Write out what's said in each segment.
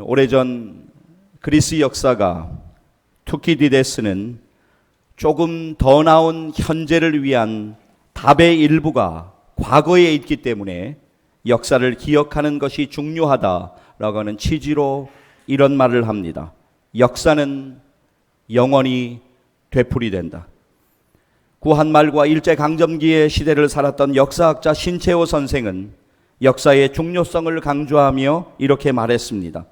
오래전 그리스 역사가 투키디데스는 조금 더 나은 현재를 위한 답의 일부가 과거에 있기 때문에 역사를 기억하는 것이 중요하다라고 하는 취지로 이런 말을 합니다. 역사는 영원히 되풀이된다. 구한말과 일제강점기의 시대를 살았던 역사학자 신채호 선생은 역사의 중요성을 강조하며 이렇게 말했습니다.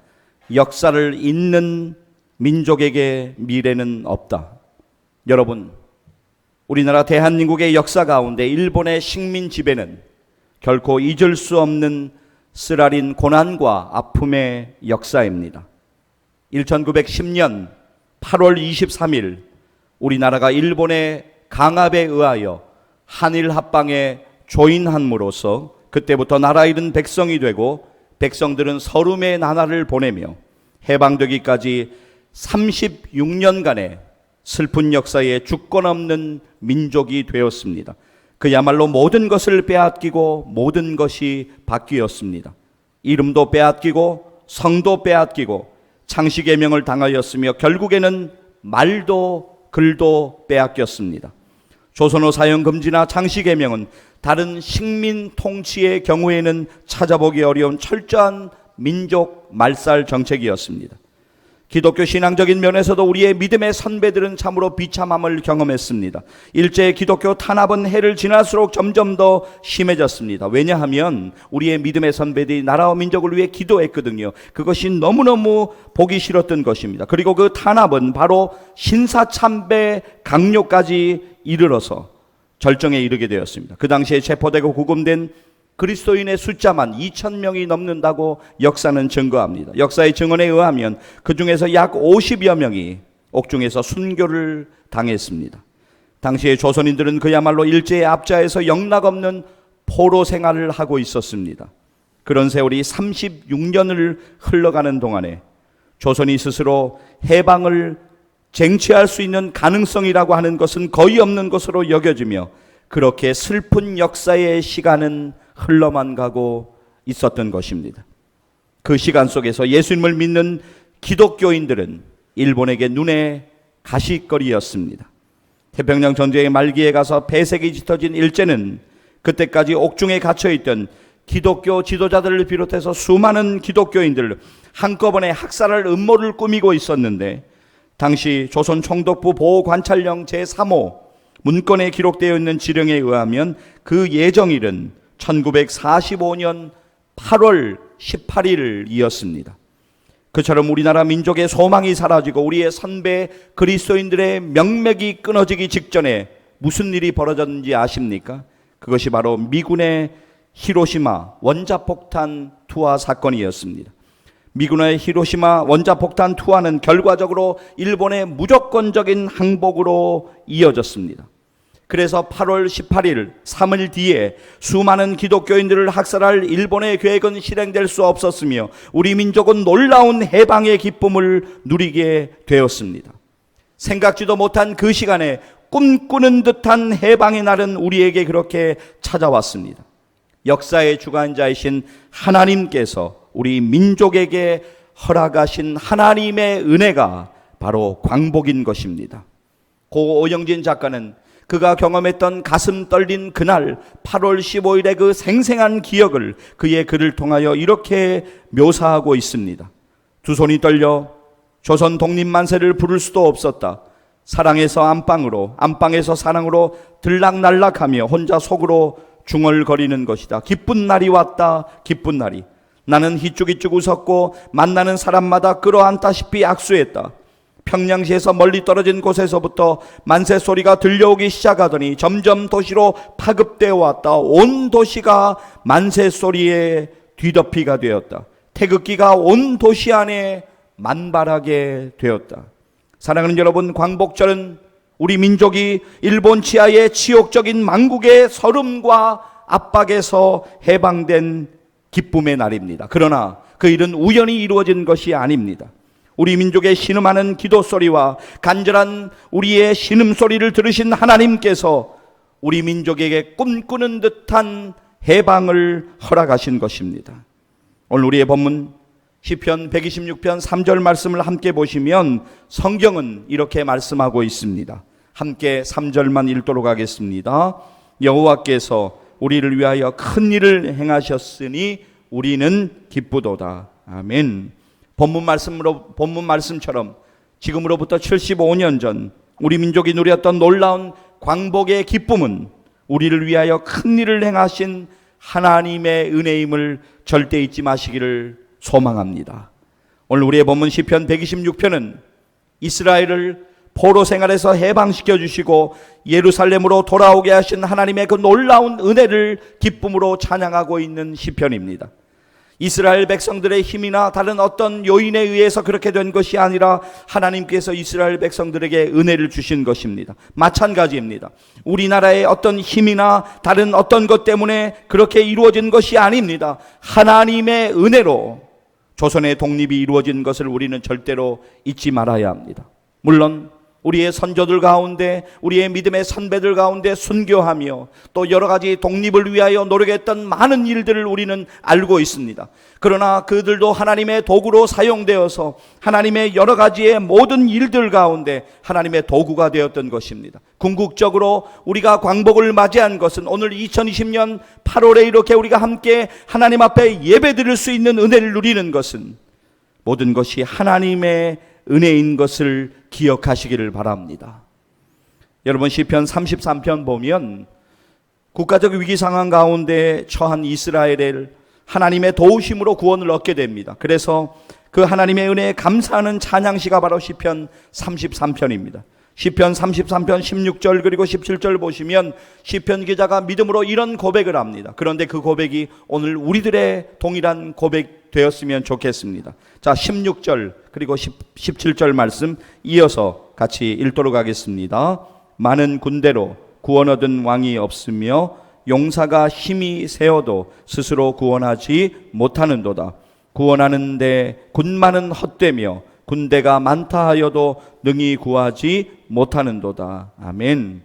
역사를 잊는 민족에게 미래는 없다. 여러분, 우리나라 대한민국의 역사 가운데 일본의 식민 지배는 결코 잊을 수 없는 쓰라린 고난과 아픔의 역사입니다. 1910년 8월 23일 우리나라가 일본의 강압에 의하여 한일 합방에 조인함으로써 그때부터 나라 잃은 백성이 되고 백성들은 서름의 나날을 보내며 해방되기까지 36년간의 슬픈 역사에 주권 없는 민족이 되었습니다. 그야말로 모든 것을 빼앗기고 모든 것이 바뀌었습니다. 이름도 빼앗기고 성도 빼앗기고 창씨개명을 당하였으며 결국에는 말도 글도 빼앗겼습니다. 조선어 사용금지나 창씨개명은 다른 식민 통치의 경우에는 찾아보기 어려운 철저한 민족 말살 정책이었습니다. 기독교 신앙적인 면에서도 우리의 믿음의 선배들은 참으로 비참함을 경험했습니다. 일제의 기독교 탄압은 해를 지날수록 점점 더 심해졌습니다. 왜냐하면 우리의 믿음의 선배들이 나라와 민족을 위해 기도했거든요. 그것이 너무너무 보기 싫었던 것입니다. 그리고 그 탄압은 바로 신사참배 강요까지 이르러서 절정에 이르게 되었습니다. 그 당시에 체포되고 구금된 그리스도인의 숫자만 2,000명이 넘는다고 역사는 증거합니다. 역사의 증언에 의하면 그 중에서 약 50여 명이 옥중에서 순교를 당했습니다. 당시의 조선인들은 그야말로 일제의 압자에서 영락없는 포로 생활을 하고 있었습니다. 그런 세월이 36년을 흘러가는 동안에 조선이 스스로 해방을 쟁취할 수 있는 가능성이라고 하는 것은 거의 없는 것으로 여겨지며 그렇게 슬픈 역사의 시간은 흘러만 가고 있었던 것입니다. 그 시간 속에서 예수님을 믿는 기독교인들은 일본에게 눈의 가시거리였습니다. 태평양 전쟁의 말기에 가서 폐색이 짙어진 일제는 그때까지 옥중에 갇혀있던 기독교 지도자들을 비롯해서 수많은 기독교인들을 한꺼번에 학살할 음모를 꾸미고 있었는데 당시 조선 총독부 보호관찰령 제3호 문건에 기록되어 있는 지령에 의하면 그 예정일은 1945년 8월 18일이었습니다. 그처럼 우리나라 민족의 소망이 사라지고 우리의 선배 그리스도인들의 명맥이 끊어지기 직전에 무슨 일이 벌어졌는지 아십니까? 그것이 바로 미군의 히로시마 원자폭탄 투하 사건이었습니다. 미군의 히로시마 원자폭탄 투하는 결과적으로 일본의 무조건적인 항복으로 이어졌습니다. 그래서 8월 18일 3일 뒤에 수많은 기독교인들을 학살할 일본의 계획은 실행될 수 없었으며 우리 민족은 놀라운 해방의 기쁨을 누리게 되었습니다. 생각지도 못한 그 시간에 꿈꾸는 듯한 해방의 날은 우리에게 그렇게 찾아왔습니다. 역사의 주관자이신 하나님께서 우리 민족에게 허락하신 하나님의 은혜가 바로 광복인 것입니다. 고 오영진 작가는 그가 경험했던 가슴 떨린 그날 8월 15일의 그 생생한 기억을 그의 글을 통하여 이렇게 묘사하고 있습니다. 두 손이 떨려 조선 독립만세를 부를 수도 없었다. 사랑에서 안방으로, 안방에서 사랑으로 들락날락하며 혼자 속으로 중얼거리는 것이다. 기쁜 날이 왔다. 기쁜 날이. 나는 희죽희죽 웃었고 만나는 사람마다 끌어안다시피 악수했다. 평양시에서 멀리 떨어진 곳에서부터 만세 소리가 들려오기 시작하더니 점점 도시로 파급되어 왔다. 온 도시가 만세 소리에 뒤덮이가 되었다. 태극기가 온 도시 안에 만발하게 되었다. 사랑하는 여러분, 광복절은 우리 민족이 일본 치하의 치욕적인 망국의 서름과 압박에서 해방된 기쁨의 날입니다. 그러나 그 일은 우연히 이루어진 것이 아닙니다. 우리 민족의 신음하는 기도 소리와 간절한 우리의 신음 소리를 들으신 하나님께서 우리 민족에게 꿈꾸는 듯한 해방을 허락하신 것입니다. 오늘 우리의 본문 시편 126편 3절 말씀을 함께 보시면 성경은 이렇게 말씀하고 있습니다. 함께 3절만 읽도록 하겠습니다. 여호와께서 우리를 위하여 큰 일을 행하셨으니 우리는 기쁘도다. 아멘. 본문 말씀처럼 지금으로부터 75년 전 우리 민족이 누렸던 놀라운 광복의 기쁨은 우리를 위하여 큰 일을 행하신 하나님의 은혜임을 절대 잊지 마시기를 소망합니다. 오늘 우리의 본문 시편 126편은 이스라엘을 포로 생활에서 해방시켜 주시고 예루살렘으로 돌아오게 하신 하나님의 그 놀라운 은혜를 기쁨으로 찬양하고 있는 시편입니다. 이스라엘 백성들의 힘이나 다른 어떤 요인에 의해서 그렇게 된 것이 아니라 하나님께서 이스라엘 백성들에게 은혜를 주신 것입니다. 마찬가지입니다. 우리나라의 어떤 힘이나 다른 어떤 것 때문에 그렇게 이루어진 것이 아닙니다. 하나님의 은혜로 조선의 독립이 이루어진 것을 우리는 절대로 잊지 말아야 합니다. 물론 우리의 선조들 가운데, 우리의 믿음의 선배들 가운데 순교하며 또 여러 가지 독립을 위하여 노력했던 많은 일들을 우리는 알고 있습니다. 그러나 그들도 하나님의 도구로 사용되어서 하나님의 여러 가지의 모든 일들 가운데 하나님의 도구가 되었던 것입니다. 궁극적으로 우리가 광복을 맞이한 것은 오늘 2020년 8월에 이렇게 우리가 함께 하나님 앞에 예배드릴 수 있는 은혜를 누리는 것은 모든 것이 하나님의 은혜인 것을 기억하시기를 바랍니다. 여러분, 시편 33편 보면 국가적 위기 상황 가운데 처한 이스라엘을 하나님의 도우심으로 구원을 얻게 됩니다. 그래서 그 하나님의 은혜에 감사하는 찬양시가 바로 시편 33편입니다. 시편 33편 16절 그리고 17절 보시면 시편 기자가 믿음으로 이런 고백을 합니다. 그런데 그 고백이 오늘 우리들의 동일한 고백 되었으면 좋겠습니다. 자, 16절 그리고 17절 말씀 이어서 같이 읽도록 하겠습니다. 많은 군대로 구원 얻은 왕이 없으며 용사가 힘이 세어도 스스로 구원하지 못하는도다. 구원하는데 군마는 헛되며 군대가 많다 하여도 능히 구하지 못하는도다. 아멘.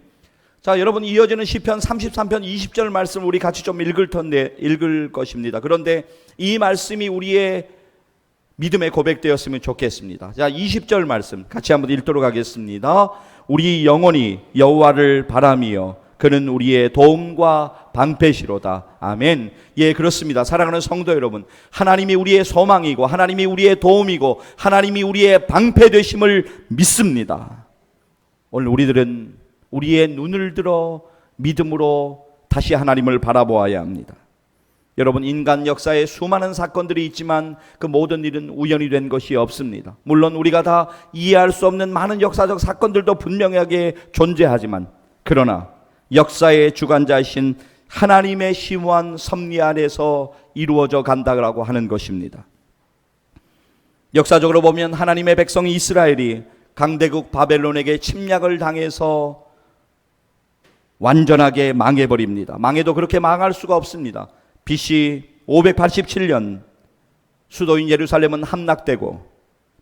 자, 여러분, 이어지는 시편 33편 20절 말씀 우리 같이 좀 읽을 것입니다. 그런데 이 말씀이 우리의 믿음의 고백되었으면 좋겠습니다. 자, 20절 말씀 같이 한번 읽도록 하겠습니다. 우리 영혼이 여호와를 바라며 그는 우리의 도움과 방패시로다. 아멘. 예, 그렇습니다. 사랑하는 성도 여러분, 하나님이 우리의 소망이고 하나님이 우리의 도움이고 하나님이 우리의 방패 되심을 믿습니다. 오늘 우리들은 우리의 눈을 들어 믿음으로 다시 하나님을 바라보아야 합니다. 여러분, 인간 역사에 수많은 사건들이 있지만 그 모든 일은 우연히 된 것이 없습니다. 물론 우리가 다 이해할 수 없는 많은 역사적 사건들도 분명하게 존재하지만, 그러나 역사의 주관자이신 하나님의 심오한 섭리 안에서 이루어져 간다고 하는 것입니다. 역사적으로 보면 하나님의 백성 이스라엘이 강대국 바벨론에게 침략을 당해서 완전하게 망해버립니다. 망해도 그렇게 망할 수가 없습니다. BC 587년 수도인 예루살렘은 함락되고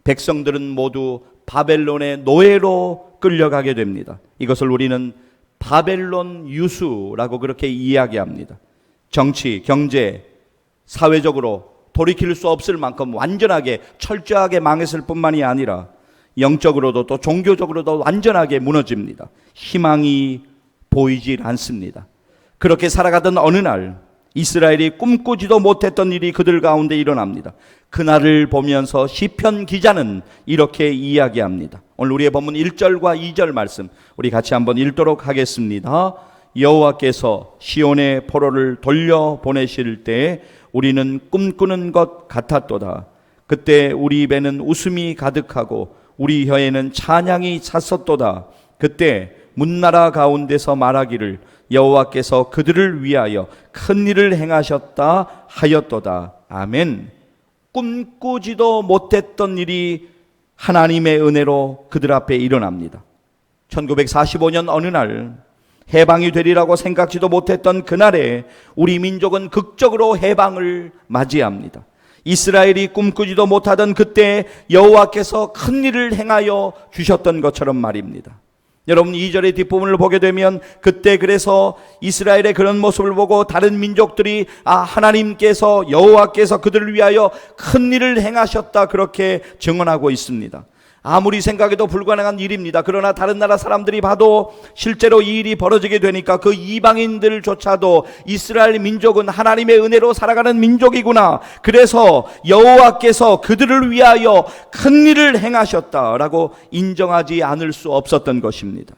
백성들은 모두 바벨론의 노예로 끌려가게 됩니다. 이것을 우리는 바벨론 유수라고 그렇게 이야기합니다. 정치, 경제, 사회적으로 돌이킬 수 없을 만큼 완전하게 철저하게 망했을 뿐만이 아니라 영적으로도 또 종교적으로도 완전하게 무너집니다. 희망이 보이질 않습니다. 그렇게 살아가던 어느 날 이스라엘이 꿈꾸지도 못했던 일이 그들 가운데 일어납니다. 그날을 보면서 시편 기자는 이렇게 이야기합니다. 오늘 우리의 본문 1절과 2절 말씀 우리 같이 한번 읽도록 하겠습니다. 여호와께서 시온의 포로를 돌려보내실 때 우리는 꿈꾸는 것 같았도다. 그때 우리 입에는 웃음이 가득하고 우리 혀에는 찬양이 찼었도다. 그때 문나라 가운데서 말하기를 여호와께서 그들을 위하여 큰 일을 행하셨다 하였도다. 아멘. 꿈꾸지도 못했던 일이 하나님의 은혜로 그들 앞에 일어납니다. 1945년 어느 날 해방이 되리라고 생각지도 못했던 그날에 우리 민족은 극적으로 해방을 맞이합니다. 이스라엘이 꿈꾸지도 못하던 그때 여호와께서 큰 일을 행하여 주셨던 것처럼 말입니다. 여러분 2절의 뒷부분을 보게 되면 그때 그래서 이스라엘의 그런 모습을 보고 다른 민족들이 하나님께서 여호와께서 그들을 위하여 큰 일을 행하셨다 그렇게 증언하고 있습니다. 아무리 생각해도 불가능한 일입니다. 그러나 다른 나라 사람들이 봐도 실제로 이 일이 벌어지게 되니까 그 이방인들조차도 이스라엘 민족은 하나님의 은혜로 살아가는 민족이구나, 그래서 여호와께서 그들을 위하여 큰 일을 행하셨다라고 인정하지 않을 수 없었던 것입니다.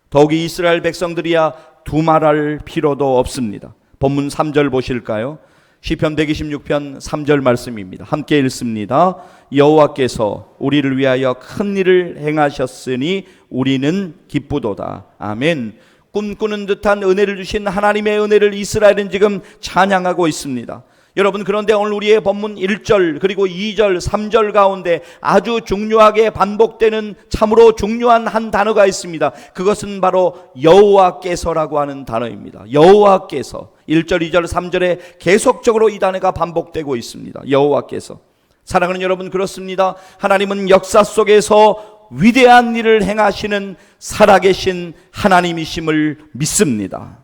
더욱이 이스라엘 백성들이야 두말할 필요도 없습니다. 본문 3절 보실까요? 시편 126편 3절 말씀입니다. 함께 읽습니다. 여호와께서 우리를 위하여 큰 일을 행하셨으니 우리는 기쁘도다. 아멘. 꿈꾸는 듯한 은혜를 주신 하나님의 은혜를 이스라엘은 지금 찬양하고 있습니다. 여러분, 그런데 오늘 우리의 본문 1절 그리고 2절 3절 가운데 아주 중요하게 반복되는 참으로 중요한 한 단어가 있습니다. 그것은 바로 여호와께서라고 하는 단어입니다. 여호와께서 1절 2절 3절에 계속적으로 이 단어가 반복되고 있습니다. 여호와께서. 사랑하는 여러분, 그렇습니다. 하나님은 역사 속에서 위대한 일을 행하시는 살아계신 하나님이심을 믿습니다.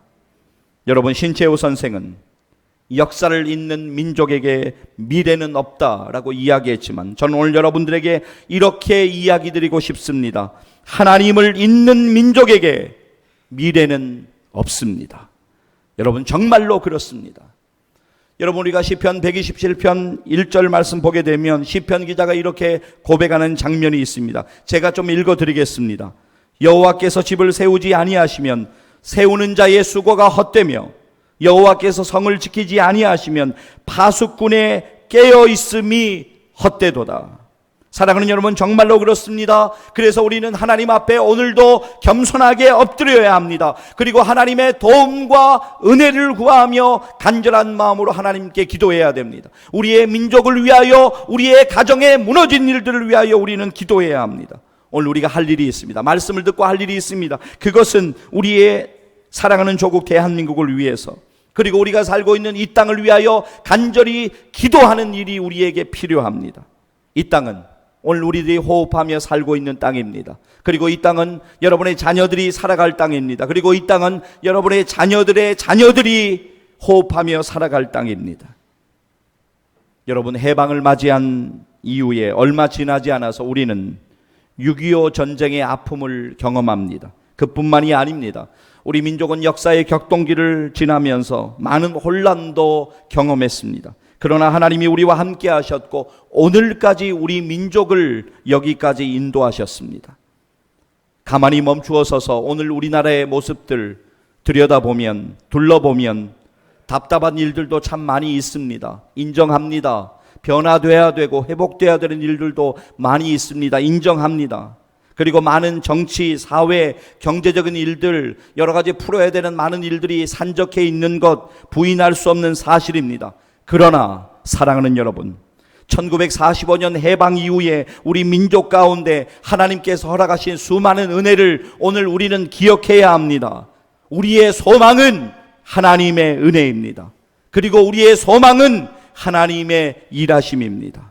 여러분, 신채호 선생은 역사를 잇는 민족에게 미래는 없다라고 이야기했지만 저는 오늘 여러분들에게 이렇게 이야기 드리고 싶습니다. 하나님을 잇는 민족에게 미래는 없습니다. 여러분, 정말로 그렇습니다. 여러분, 우리가 시편 127편 1절 말씀 보게 되면 시편 기자가 이렇게 고백하는 장면이 있습니다. 제가 좀 읽어드리겠습니다. 여호와께서 집을 세우지 아니하시면 세우는 자의 수고가 헛되며 여호와께서 성을 지키지 아니하시면 파수꾼의 깨어있음이 헛되도다. 사랑하는 여러분, 정말로 그렇습니다. 그래서 우리는 하나님 앞에 오늘도 겸손하게 엎드려야 합니다. 그리고 하나님의 도움과 은혜를 구하며 간절한 마음으로 하나님께 기도해야 됩니다. 우리의 민족을 위하여, 우리의 가정에 무너진 일들을 위하여 우리는 기도해야 합니다. 오늘 우리가 할 일이 있습니다. 말씀을 듣고 할 일이 있습니다. 그것은 우리의 사랑하는 조국 대한민국을 위해서, 그리고 우리가 살고 있는 이 땅을 위하여 간절히 기도하는 일이 우리에게 필요합니다. 이 땅은 오늘 우리들이 호흡하며 살고 있는 땅입니다. 그리고 이 땅은 여러분의 자녀들이 살아갈 땅입니다. 그리고 이 땅은 여러분의 자녀들의 자녀들이 호흡하며 살아갈 땅입니다. 여러분, 해방을 맞이한 이후에 얼마 지나지 않아서 우리는 6.25 전쟁의 아픔을 경험합니다. 그뿐만이 아닙니다. 우리 민족은 역사의 격동기를 지나면서 많은 혼란도 경험했습니다. 그러나 하나님이 우리와 함께 하셨고 오늘까지 우리 민족을 여기까지 인도하셨습니다. 가만히 멈추어 서서 오늘 우리나라의 모습들 들여다보면, 둘러보면 답답한 일들도 참 많이 있습니다. 인정합니다. 변화돼야 되고 회복돼야 되는 일들도 많이 있습니다. 인정합니다. 그리고 많은 정치, 사회, 경제적인 일들, 여러 가지 풀어야 되는 많은 일들이 산적해 있는 것 부인할 수 없는 사실입니다. 그러나 사랑하는 여러분, 1945년 해방 이후에 우리 민족 가운데 하나님께서 허락하신 수많은 은혜를 오늘 우리는 기억해야 합니다. 우리의 소망은 하나님의 은혜입니다. 그리고 우리의 소망은 하나님의 일하심입니다.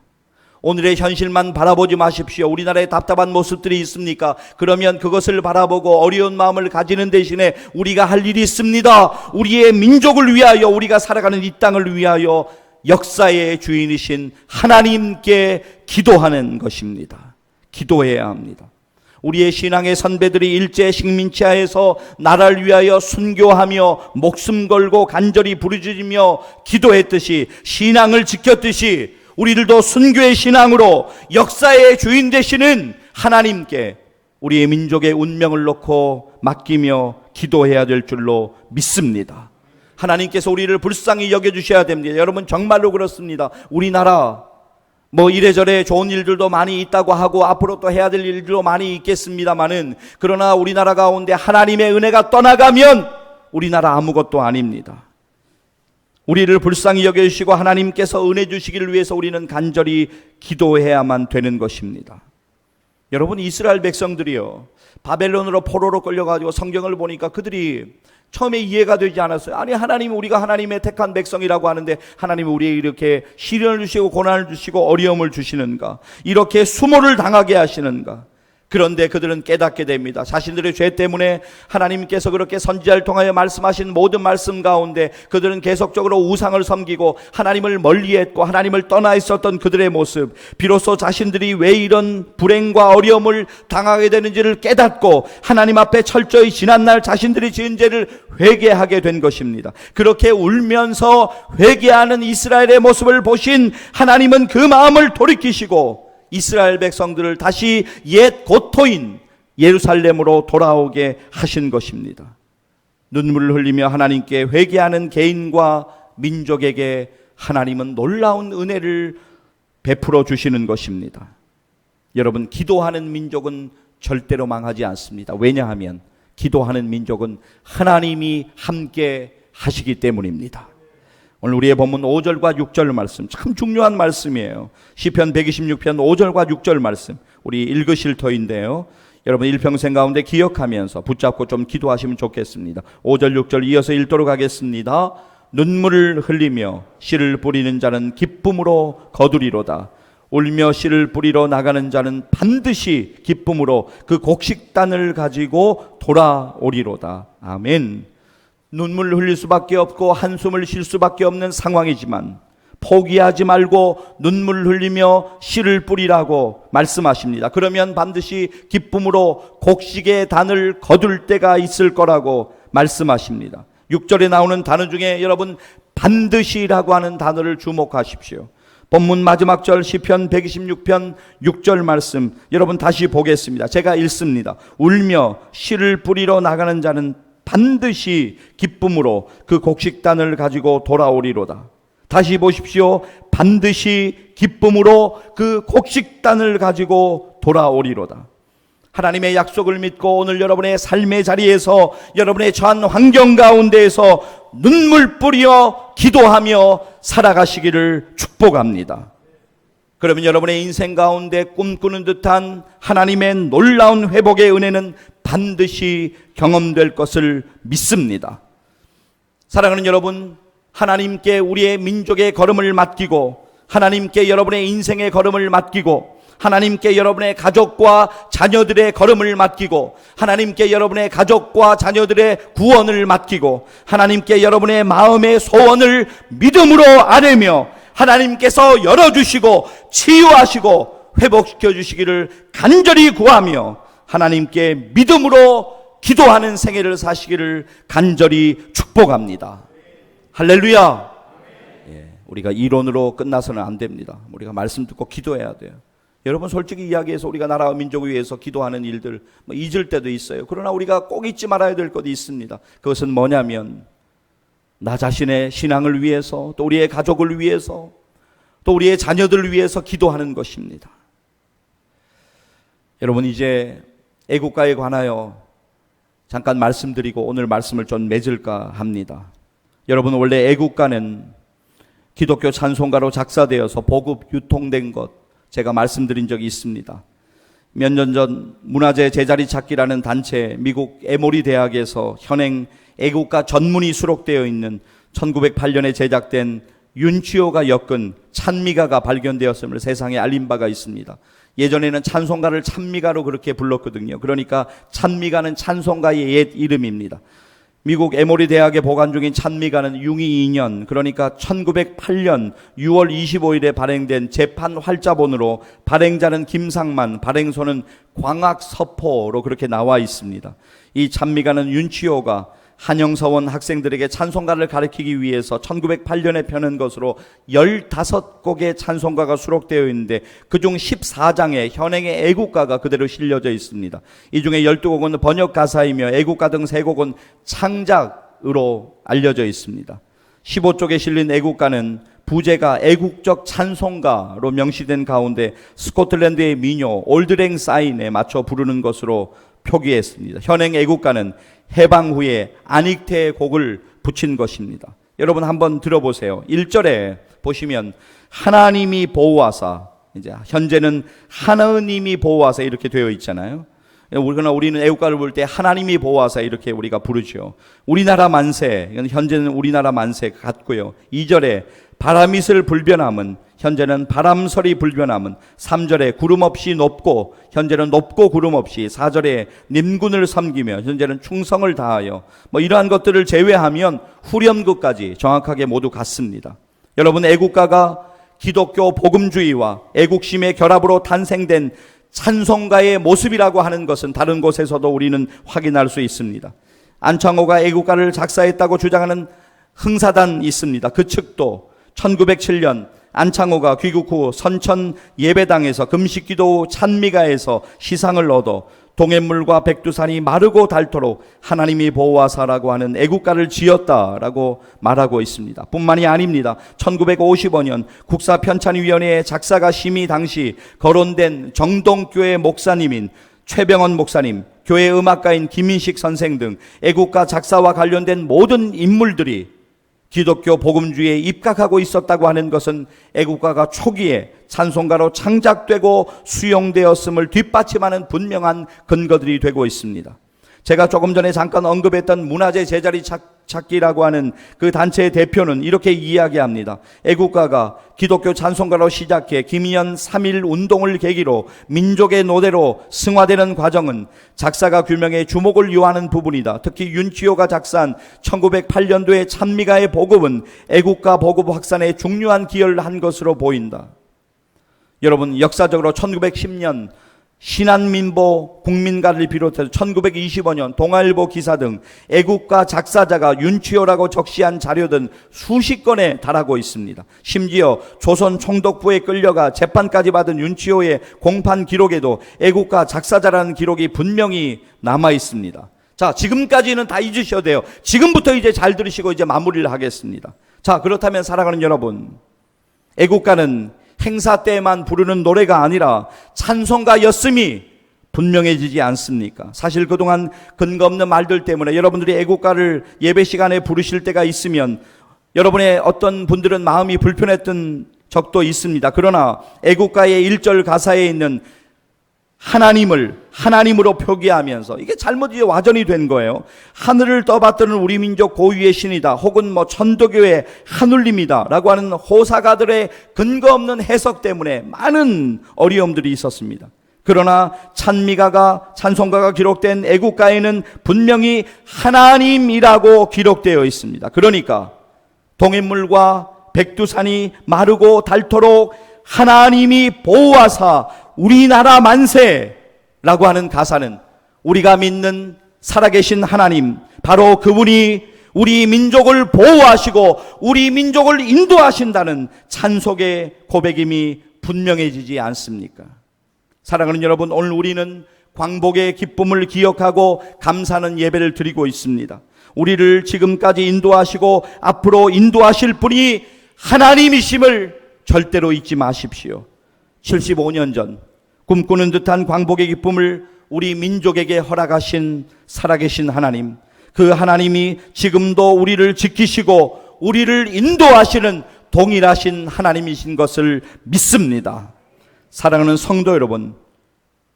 오늘의 현실만 바라보지 마십시오. 우리나라에 답답한 모습들이 있습니까? 그러면 그것을 바라보고 어려운 마음을 가지는 대신에 우리가 할 일이 있습니다. 우리의 민족을 위하여, 우리가 살아가는 이 땅을 위하여 역사의 주인이신 하나님께 기도하는 것입니다. 기도해야 합니다. 우리의 신앙의 선배들이 일제 식민지하에서 나라를 위하여 순교하며 목숨 걸고 간절히 부르짖으며 기도했듯이, 신앙을 지켰듯이 우리들도 순교의 신앙으로 역사의 주인 되시는 하나님께 우리의 민족의 운명을 놓고 맡기며 기도해야 될 줄로 믿습니다. 하나님께서 우리를 불쌍히 여겨주셔야 됩니다. 여러분, 정말로 그렇습니다. 우리나라 이래저래 좋은 일들도 많이 있다고 하고 앞으로 또 해야 될 일들도 많이 있겠습니다만은, 그러나 우리나라 가운데 하나님의 은혜가 떠나가면 우리나라 아무것도 아닙니다. 우리를 불쌍히 여겨주시고 하나님께서 은혜 주시기를 위해서 우리는 간절히 기도해야만 되는 것입니다. 여러분, 이스라엘 백성들이요, 바벨론으로 포로로 끌려가지고 성경을 보니까 그들이 처음에 이해가 되지 않았어요. 아니, 하나님, 우리가 하나님의 택한 백성이라고 하는데 하나님이 우리에게 이렇게 시련을 주시고 고난을 주시고 어려움을 주시는가? 이렇게 수모를 당하게 하시는가? 그런데 그들은 깨닫게 됩니다. 자신들의 죄 때문에 하나님께서 그렇게 선지자를 통하여 말씀하신 모든 말씀 가운데 그들은 계속적으로 우상을 섬기고 하나님을 멀리했고 하나님을 떠나 있었던 그들의 모습, 비로소 자신들이 왜 이런 불행과 어려움을 당하게 되는지를 깨닫고 하나님 앞에 철저히 지난날 자신들이 지은 죄를 회개하게 된 것입니다. 그렇게 울면서 회개하는 이스라엘의 모습을 보신 하나님은 그 마음을 돌이키시고 이스라엘 백성들을 다시 옛 고토인 예루살렘으로 돌아오게 하신 것입니다. 눈물을 흘리며 하나님께 회개하는 개인과 민족에게 하나님은 놀라운 은혜를 베풀어 주시는 것입니다. 여러분, 기도하는 민족은 절대로 망하지 않습니다. 왜냐하면 기도하는 민족은 하나님이 함께 하시기 때문입니다. 오늘 우리의 본문 5절과 6절 말씀 참 중요한 말씀이에요. 시편 126편 5절과 6절 말씀 우리 읽으실 터인데요, 여러분 일평생 가운데 기억하면서 붙잡고 좀 기도하시면 좋겠습니다. 5절 6절 이어서 읽도록 하겠습니다. 눈물을 흘리며 씨를 뿌리는 자는 기쁨으로 거두리로다. 울며 씨를 뿌리러 나가는 자는 반드시 기쁨으로 그 곡식단을 가지고 돌아오리로다. 아멘. 눈물을 흘릴 수밖에 없고 한숨을 쉴 수밖에 없는 상황이지만 포기하지 말고 눈물을 흘리며 씨를 뿌리라고 말씀하십니다. 그러면 반드시 기쁨으로 곡식의 단을 거둘 때가 있을 거라고 말씀하십니다. 6절에 나오는 단어 중에 여러분 반드시라고 하는 단어를 주목하십시오. 본문 마지막 절 시편 126편 6절 말씀 여러분 다시 보겠습니다. 제가 읽습니다. 울며 씨를 뿌리러 나가는 자는 반드시 기쁨으로 그 곡식단을 가지고 돌아오리로다. 다시 보십시오. 반드시 기쁨으로 그 곡식단을 가지고 돌아오리로다. 하나님의 약속을 믿고 오늘 여러분의 삶의 자리에서 여러분의 처한 환경 가운데에서 눈물 뿌려 기도하며 살아가시기를 축복합니다. 그러면 여러분의 인생 가운데 꿈꾸는 듯한 하나님의 놀라운 회복의 은혜는 반드시 경험될 것을 믿습니다. 사랑하는 여러분, 하나님께 우리의 민족의 걸음을 맡기고 하나님께 여러분의 인생의 걸음을 맡기고 하나님께 여러분의 가족과 자녀들의 걸음을 맡기고 하나님께 여러분의 가족과 자녀들의 구원을 맡기고 하나님께 여러분의 마음의 소원을 믿음으로 아뢰며 하나님께서 열어주시고 치유하시고 회복시켜 주시기를 간절히 구하며 하나님께 믿음으로 기도하는 생애를 사시기를 간절히 축복합니다. 할렐루야. 우리가 이론으로 끝나서는 안 됩니다. 우리가 말씀 듣고 기도해야 돼요. 여러분 솔직히 이야기해서 우리가 나라와 민족을 위해서 기도하는 일들 잊을 때도 있어요. 그러나 우리가 꼭 잊지 말아야 될 것이 있습니다. 그것은 뭐냐면 나 자신의 신앙을 위해서 또 우리의 가족을 위해서 또 우리의 자녀들을 위해서 기도하는 것입니다. 여러분 이제 애국가에 관하여 잠깐 말씀드리고 오늘 말씀을 좀 맺을까 합니다. 여러분 원래 애국가는 기독교 찬송가로 작사되어서 보급 유통된 것 제가 말씀드린 적이 있습니다. 몇 년 전 문화재 제자리 찾기라는 단체 미국 에모리 대학에서 현행 애국가 전문이 수록되어 있는 1908년에 제작된 윤치호가 엮은 찬미가가 발견되었음을 세상에 알린 바가 있습니다. 예전에는 찬송가를 찬미가로 그렇게 불렀거든요. 그러니까 찬미가는 찬송가의 옛 이름입니다. 미국 에모리 대학에 보관 중인 찬미가는 융이 2년 그러니까 1908년 6월 25일에 발행된 재판 활자본으로 발행자는 김상만, 발행소는 광학서포로 그렇게 나와 있습니다. 이 찬미가는 윤치호가 한영서원 학생들에게 찬송가를 가르치기 위해서 1908년에 펴낸 것으로 15곡의 찬송가가 수록되어 있는데 그중 14장의 현행의 애국가가 그대로 실려져 있습니다. 이 중에 12곡은 번역 가사이며 애국가 등 3곡은 창작으로 알려져 있습니다. 15쪽에 실린 애국가는 부제가 애국적 찬송가로 명시된 가운데 스코틀랜드의 민요 올드랭 사인에 맞춰 부르는 것으로 표기했습니다. 현행 애국가는 해방 후에 안익태의 곡을 붙인 것입니다. 여러분 한번 들어보세요. 1절에 보시면 하나님이 보호하사, 이제 현재는 하나님이 보호하사 이렇게 되어 있잖아요. 그러나 우리는 애국가를 볼 때 하나님이 보호하사 이렇게 우리가 부르죠. 우리나라 만세, 현재는 우리나라 만세 같고요. 2절에 바람이슬 불변함은, 현재는 바람설이 불변함은, 3절에 구름 없이 높고, 현재는 높고 구름 없이, 4절에 님군을 섬기며, 현재는 충성을 다하여, 이러한 것들을 제외하면 후렴구까지 정확하게 모두 같습니다. 여러분, 애국가가 기독교 복음주의와 애국심의 결합으로 탄생된 찬송가의 모습이라고 하는 것은 다른 곳에서도 우리는 확인할 수 있습니다. 안창호가 애국가를 작사했다고 주장하는 흥사단이 있습니다. 그 측도 1907년 안창호가 귀국 후 선천 예배당에서 금식기도 후 찬미가에서 시상을 얻어 동해물과 백두산이 마르고 닳도록 하나님이 보호하사라고 하는 애국가를 지었다라고 말하고 있습니다. 뿐만이 아닙니다. 1955년 국사편찬위원회의 작사가 심의 당시 거론된 정동교회 목사님인 최병원 목사님, 교회 음악가인 김인식 선생 등 애국가 작사와 관련된 모든 인물들이 기독교 복음주의에 입각하고 있었다고 하는 것은 애국가가 초기에 찬송가로 창작되고 수용되었음을 뒷받침하는 분명한 근거들이 되고 있습니다. 제가 조금 전에 잠깐 언급했던 문화재 제자리 찾기라고 하는 그 단체의 대표는 이렇게 이야기합니다. 애국가가 기독교 찬송가로 시작해 김희연 3.1 운동을 계기로 민족의 노래로 승화되는 과정은 작사가 규명에 주목을 요하는 부분이다. 특히 윤치호가 작사한 1908년도의 찬미가의 보급은 애국가 보급 확산에 중요한 기여를 한 것으로 보인다. 여러분, 역사적으로 1910년 신한민보 국민가를 비롯해서 1925년 동아일보 기사 등 애국가 작사자가 윤치호라고 적시한 자료든 수십 건에 달하고 있습니다. 심지어 조선 총독부에 끌려가 재판까지 받은 윤치호의 공판 기록에도 애국가 작사자라는 기록이 분명히 남아 있습니다. 자, 지금까지는 다 잊으셔도 돼요. 지금부터 이제 잘 들으시고 이제 마무리를 하겠습니다. 자, 그렇다면 사랑하는 여러분, 애국가는 행사 때만 부르는 노래가 아니라 찬송가였음이 분명해지지 않습니까? 사실 그동안 근거 없는 말들 때문에 여러분들이 애국가를 예배 시간에 부르실 때가 있으면 여러분의 어떤 분들은 마음이 불편했던 적도 있습니다. 그러나 애국가의 1절 가사에 있는 하나님을 하나님으로 표기하면서 이게 잘못 이제 와전이 된 거예요. 하늘을 떠받드는 우리 민족 고유의 신이다, 혹은 천도교의 하늘님이다 라고 하는 호사가들의 근거 없는 해석 때문에 많은 어려움들이 있었습니다. 그러나 찬송가가 기록된 애국가에는 분명히 하나님이라고 기록되어 있습니다. 그러니까 동해물과 백두산이 마르고 닳도록 하나님이 보호하사 우리나라 만세라고 하는 가사는 우리가 믿는 살아계신 하나님, 바로 그분이 우리 민족을 보호하시고 우리 민족을 인도하신다는 찬송의 고백임이 분명해지지 않습니까? 사랑하는 여러분, 오늘 우리는 광복의 기쁨을 기억하고 감사하는 예배를 드리고 있습니다. 우리를 지금까지 인도하시고 앞으로 인도하실 분이 하나님이심을 절대로 잊지 마십시오. 75년 전 꿈꾸는 듯한 광복의 기쁨을 우리 민족에게 허락하신 살아계신 하나님, 그 하나님이 지금도 우리를 지키시고 우리를 인도하시는 동일하신 하나님이신 것을 믿습니다. 사랑하는 성도 여러분,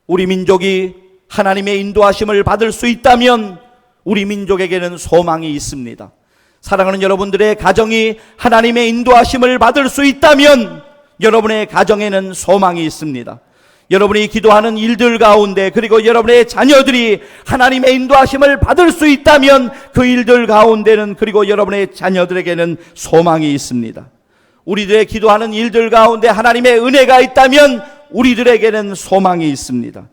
우리 민족이 하나님의 인도하심을 받을 수 있다면 우리 민족에게는 소망이 있습니다. 사랑하는 여러분들의 가정이 하나님의 인도하심을 받을 수 있다면 여러분의 가정에는 소망이 있습니다. 여러분이 기도하는 일들 가운데, 그리고 여러분의 자녀들이 하나님의 인도하심을 받을 수 있다면 그 일들 가운데는, 그리고 여러분의 자녀들에게는 소망이 있습니다. 우리들의 기도하는 일들 가운데 하나님의 은혜가 있다면 우리들에게는 소망이 있습니다.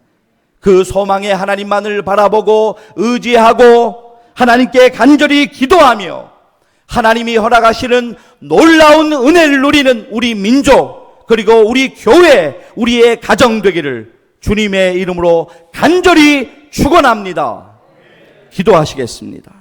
그 소망의 하나님만을 바라보고 의지하고 하나님께 간절히 기도하며 하나님이 허락하시는 놀라운 은혜를 누리는 우리 민족, 그리고 우리 교회, 우리의 가정 되기를 주님의 이름으로 간절히 축원합니다. 기도하시겠습니다.